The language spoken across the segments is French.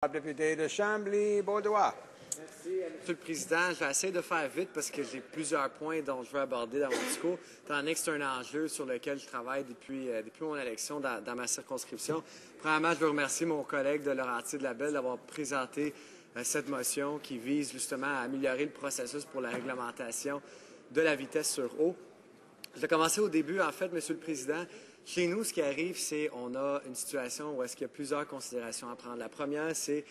Député de Chambly-Beaudoin. Merci, Monsieur le Président. Je vais essayer de faire vite parce que j'ai plusieurs points dont je veux aborder dans mon discours, étant donné que c'est un enjeu sur lequel je travaille depuis mon élection dans ma circonscription. Premièrement, je veux remercier mon collègue de Laurentides-Labelle d'avoir présenté cette motion qui vise justement à améliorer le processus pour la réglementation de la vitesse sur eau. Je vais commencer au début. En fait, Monsieur le Président, chez nous, ce qui arrive, c'est qu'on a une situation où est-ce qu'il y a plusieurs considérations à prendre. La première, c'est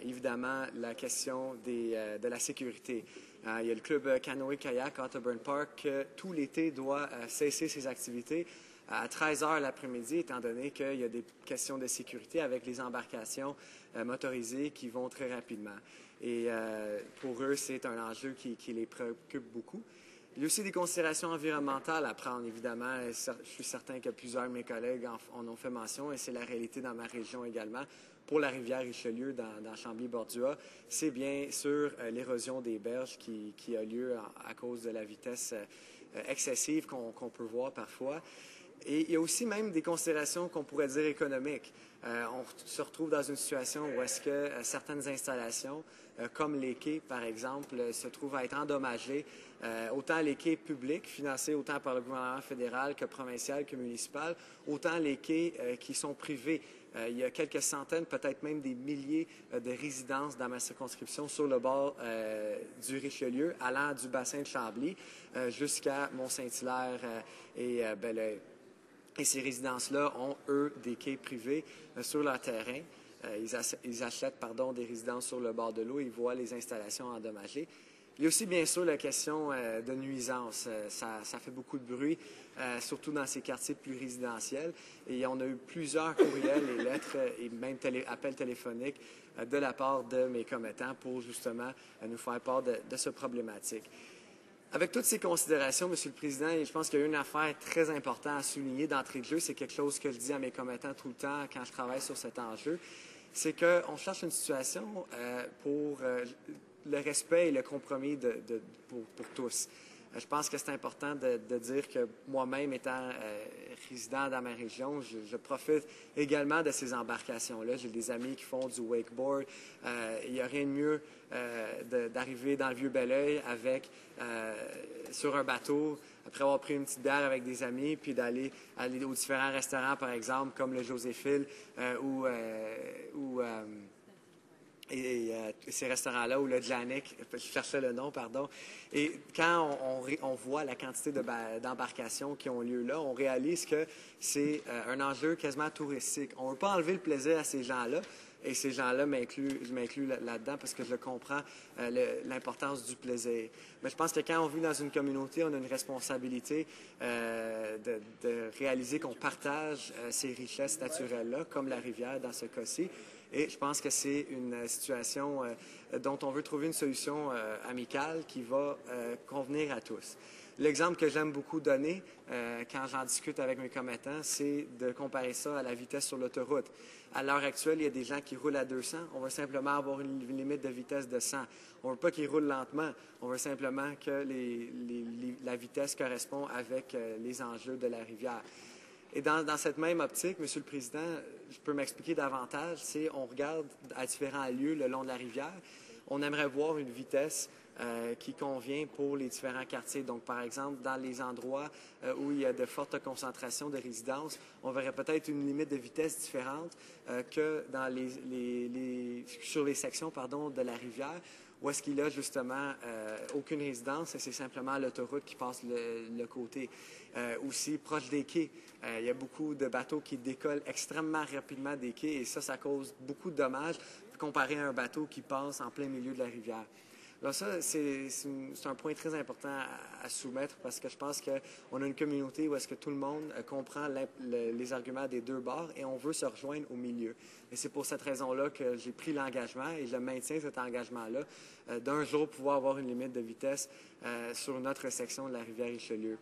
évidemment la question de la sécurité. Il y a le club canoë-kayak Otterburn Park qui, tout l'été, doit cesser ses activités à 13 heures l'après-midi, étant donné qu'il y a des questions de sécurité avec les embarcations motorisées qui vont très rapidement. Et pour eux, c'est un enjeu qui les préoccupe beaucoup. Il y a aussi des considérations environnementales à prendre, évidemment. Je suis certain que plusieurs de mes collègues en ont fait mention, et c'est la réalité dans ma région également. Pour la rivière Richelieu, dans Chambly-Bordua, c'est bien sûr l'érosion des berges qui a lieu à cause de la vitesse excessive qu'on peut voir parfois. Et il y a aussi même des considérations qu'on pourrait dire économiques. On se retrouve dans une situation où est-ce que certaines installations, comme les quais, par exemple, se trouvent à être endommagées. Autant les quais publics, financés autant par le gouvernement fédéral que provincial que municipal, autant les quais qui sont privés. Il y a quelques centaines, peut-être même des milliers de résidences dans ma circonscription sur le bord du Richelieu, allant du bassin de Chambly jusqu'à Mont-Saint-Hilaire et Belleuil. Et ces résidences-là ont, eux, des quais privés sur leur terrain. Ils achètent des résidences sur le bord de l'eau et ils voient les installations endommagées. Il y a aussi, bien sûr, la question de nuisance. Ça fait beaucoup de bruit, surtout dans ces quartiers plus résidentiels. Et on a eu plusieurs courriels et lettres et même appels téléphoniques de la part de mes commettants pour, justement, nous faire part de cette problématique. Avec toutes ces considérations, Monsieur le Président, je pense qu'il y a une affaire très importante à souligner d'entrée de jeu. C'est quelque chose que je dis à mes commettants tout le temps quand je travaille sur cet enjeu. C'est qu'on cherche une situation pour le respect et le compromis pour tous. Je pense que c'est important de dire que moi-même, étant résident dans ma région, je profite également de ces embarcations-là. J'ai des amis qui font du wakeboard. Il n'y a rien de mieux d'arriver dans le Vieux-Belleuil sur un bateau, après avoir pris une petite bière avec des amis, puis aller aux différents restaurants, par exemple, comme le Joséphine et ces restaurants-là, ou le Janek, je cherchais le nom, pardon. Et quand on voit la quantité d'embarcations qui ont lieu là, on réalise que c'est un enjeu quasiment touristique. On ne veut pas enlever le plaisir à ces gens-là, et ces gens-là, je m'inclus là-dedans parce que je comprends l'importance du plaisir. Mais je pense que quand on vit dans une communauté, on a une responsabilité de réaliser qu'on partage ces richesses naturelles-là, comme la rivière dans ce cas-ci. Et je pense que c'est une situation dont on veut trouver une solution amicale qui va convenir à tous. L'exemple que j'aime beaucoup donner quand j'en discute avec mes commettants, c'est de comparer ça à la vitesse sur l'autoroute. À l'heure actuelle, il y a des gens qui roulent à 200. On veut simplement avoir une limite de vitesse de 100. On ne veut pas qu'ils roulent lentement. On veut simplement que la vitesse correspond avec les enjeux de la rivière. Et dans cette même optique, Monsieur le Président, je peux m'expliquer davantage. On regarde à différents lieux le long de la rivière. On aimerait voir une vitesse qui convient pour les différents quartiers. Donc, par exemple, dans les endroits où il y a de fortes concentrations de résidences, on verrait peut-être une limite de vitesse différente que sur les sections de la rivière, où est-ce qu'il y a justement aucune résidence et c'est simplement l'autoroute qui passe le côté. Aussi, proche des quais, il y a beaucoup de bateaux qui décollent extrêmement rapidement des quais et ça cause beaucoup de dommages comparé à un bateau qui passe en plein milieu de la rivière. Alors ça, c'est un point très important à soumettre parce que je pense qu'on a une communauté où est-ce que tout le monde comprend les arguments des deux bords et on veut se rejoindre au milieu. Et c'est pour cette raison-là que j'ai pris l'engagement et je maintiens cet engagement-là d'un jour pouvoir avoir une limite de vitesse sur notre section de la rivière Richelieu.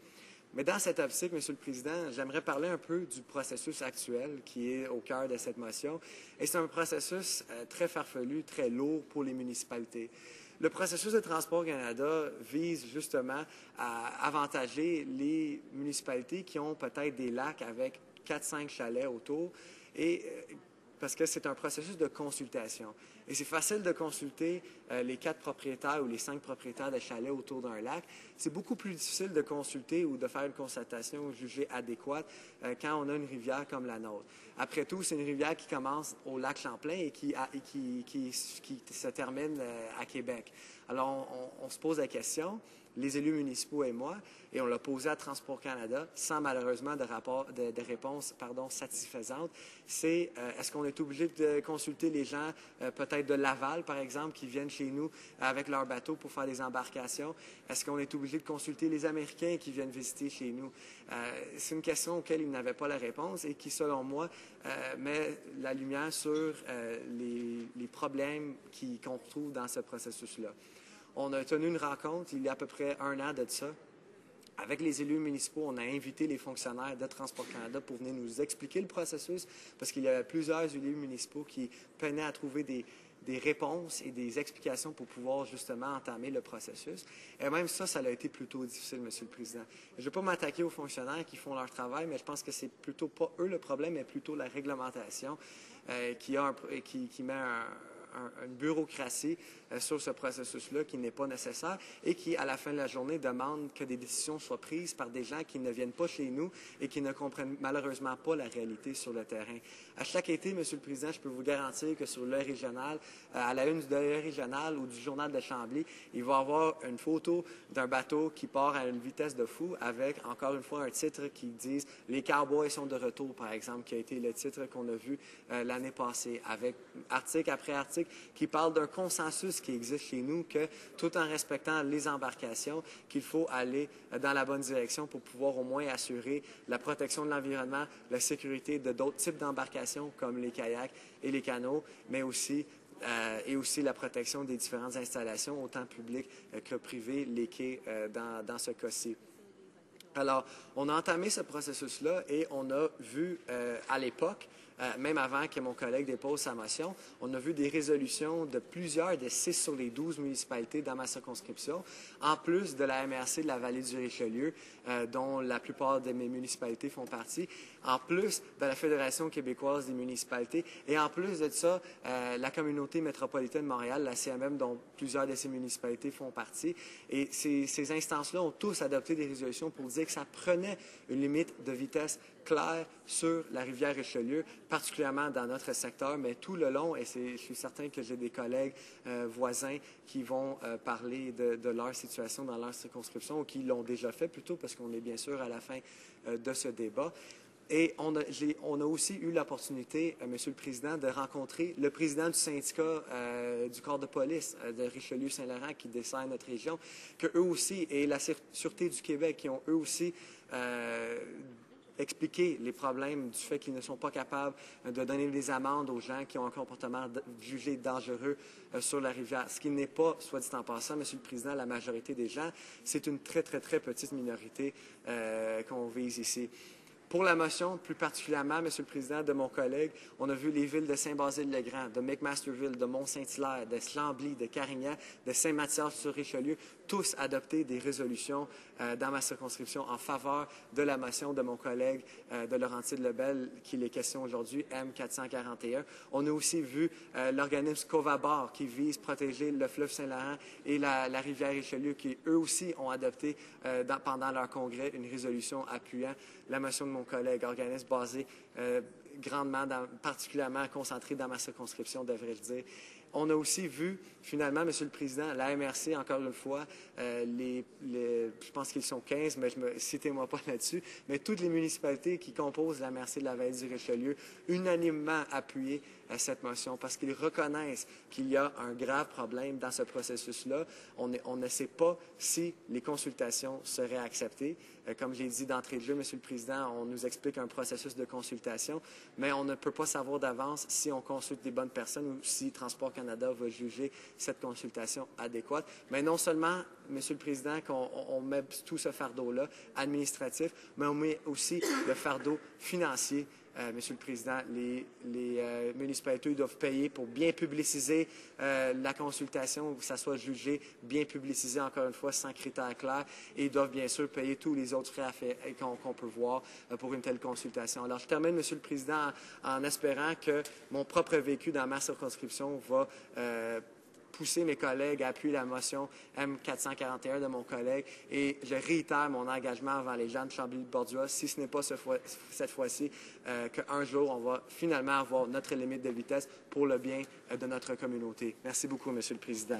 Mais dans cette optique, Monsieur le Président, j'aimerais parler un peu du processus actuel qui est au cœur de cette motion. Et c'est un processus très farfelu, très lourd pour les municipalités. Le processus de Transport Canada vise justement à avantager les municipalités qui ont peut-être des lacs avec 4-5 chalets autour et parce que c'est un processus de consultation. Et c'est facile de consulter les 4 propriétaires ou les 5 propriétaires de chalets autour d'un lac. C'est beaucoup plus difficile de consulter ou de faire une constatation jugée adéquate quand on a une rivière comme la nôtre. Après tout, c'est une rivière qui commence au lac Champlain et qui se termine à Québec. Alors, on se pose la question, les élus municipaux et moi, et on l'a posé à Transport Canada sans malheureusement de réponse satisfaisante, c'est est-ce qu'on est obligé de consulter les gens peut-être de Laval, par exemple, qui viennent chez nous avec leur bateau pour faire des embarcations? Est-ce qu'on est obligé de consulter les Américains qui viennent visiter chez nous? C'est une question auquel ils n'avaient pas la réponse et qui, selon moi, met la lumière sur les problèmes qu'on retrouve dans ce processus-là. On a tenu une rencontre il y a à peu près 1 an de ça. Avec les élus municipaux, on a invité les fonctionnaires de Transport Canada pour venir nous expliquer le processus parce qu'il y avait plusieurs élus municipaux qui peinaient à trouver des réponses et des explications pour pouvoir justement entamer le processus. Et même ça a été plutôt difficile, Monsieur le Président. Je ne vais pas m'attaquer aux fonctionnaires qui font leur travail, mais je pense que c'est plutôt pas eux le problème, mais plutôt la réglementation qui met une bureaucratie sur ce processus-là qui n'est pas nécessaire et qui, à la fin de la journée, demande que des décisions soient prises par des gens qui ne viennent pas chez nous et qui ne comprennent malheureusement pas la réalité sur le terrain. À chaque été, Monsieur le Président, je peux vous garantir que sur l'heure régionale, à la une de l'heure régionale ou du journal de Chambly, il va y avoir une photo d'un bateau qui part à une vitesse de fou avec, encore une fois, un titre qui dit « Les Cowboys sont de retour », par exemple, qui a été le titre qu'on a vu l'année passée, avec article après article qui parle d'un consensus qui existe chez nous, que tout en respectant les embarcations, qu'il faut aller dans la bonne direction pour pouvoir au moins assurer la protection de l'environnement, la sécurité de d'autres types d'embarcations comme les kayaks et les canots, mais aussi la protection des différentes installations, autant publiques que privées, les quais dans ce cas-ci. Alors, on a entamé ce processus-là et on a vu à l'époque, même avant que mon collègue dépose sa motion, on a vu des résolutions de plusieurs des 6 sur les 12 municipalités dans ma circonscription, en plus de la MRC de la vallée du Richelieu, dont la plupart de mes municipalités font partie, en plus de la Fédération québécoise des municipalités, et en plus de ça, la communauté métropolitaine de Montréal, la CMM, dont plusieurs de ces municipalités font partie. Et ces instances-là ont tous adopté des résolutions pour dire que ça prenait une limite de vitesse claire sur la rivière Richelieu, particulièrement dans notre secteur, mais tout le long, et je suis certain que j'ai des collègues voisins qui vont parler de leur situation dans leur circonscription ou qui l'ont déjà fait plutôt, parce qu'on est bien sûr à la fin de ce débat. Et on a aussi eu l'opportunité, Monsieur le Président, de rencontrer le président du syndicat du corps de police de Richelieu-Saint-Laurent qui dessert notre région, que eux aussi, et la Sûreté du Québec, qui ont eux aussi expliqué les problèmes du fait qu'ils ne sont pas capables de donner des amendes aux gens qui ont un comportement jugé dangereux sur la rivière. Ce qui n'est pas, soit dit en passant, Monsieur le Président, la majorité des gens. C'est une très, très, très petite minorité qu'on vise ici. Pour la motion, plus particulièrement, Monsieur le Président, de mon collègue, on a vu les villes de Saint-Basile-le-Grand, de McMasterville, de Mont-Saint-Hilaire, de Chambly, de Carignan, de Saint-Mathias-sur-Richelieu, tous adopté des résolutions dans ma circonscription en faveur de la motion de mon collègue de Laurentide-Lebel, qu'il est question aujourd'hui, M441. On a aussi vu l'organisme Covabar qui vise protéger le fleuve Saint-Laurent et la rivière Richelieu, qui eux aussi ont adopté pendant leur congrès une résolution appuyant la motion de mon collègue, organisme basé grandement, particulièrement concentré dans ma circonscription, devrais-je dire. On a aussi vu, finalement, Monsieur le Président, la MRC, encore une fois, je pense qu'ils sont 15, mais citez-moi pas là-dessus, mais toutes les municipalités qui composent la MRC de la vallée du Richelieu, unanimement appuyé cette motion parce qu'ils reconnaissent qu'il y a un grave problème dans ce processus-là. On ne sait pas si les consultations seraient acceptées. Comme j'ai dit d'entrée de jeu, Monsieur le Président, on nous explique un processus de consultation, mais on ne peut pas savoir d'avance si on consulte les bonnes personnes ou si Transport Canada va juger cette consultation adéquate. Mais non seulement, Monsieur le Président, qu'on met tout ce fardeau-là administratif, mais on met aussi le fardeau financier Monsieur le Président, les municipalités doivent payer pour bien publiciser la consultation, que ça soit jugé, bien publicisé, encore une fois, sans critères clairs, et ils doivent bien sûr payer tous les autres frais qu'on peut voir pour une telle consultation. Alors, je termine, Monsieur le Président, en espérant que mon propre vécu dans ma circonscription va pousser mes collègues à appuyer la motion M441 de mon collègue, et je réitère mon engagement envers les gens de Chambly-Bordua, si ce n'est pas cette fois-ci, qu'un jour, on va finalement avoir notre limite de vitesse pour le bien de notre communauté. Merci beaucoup, Monsieur le Président.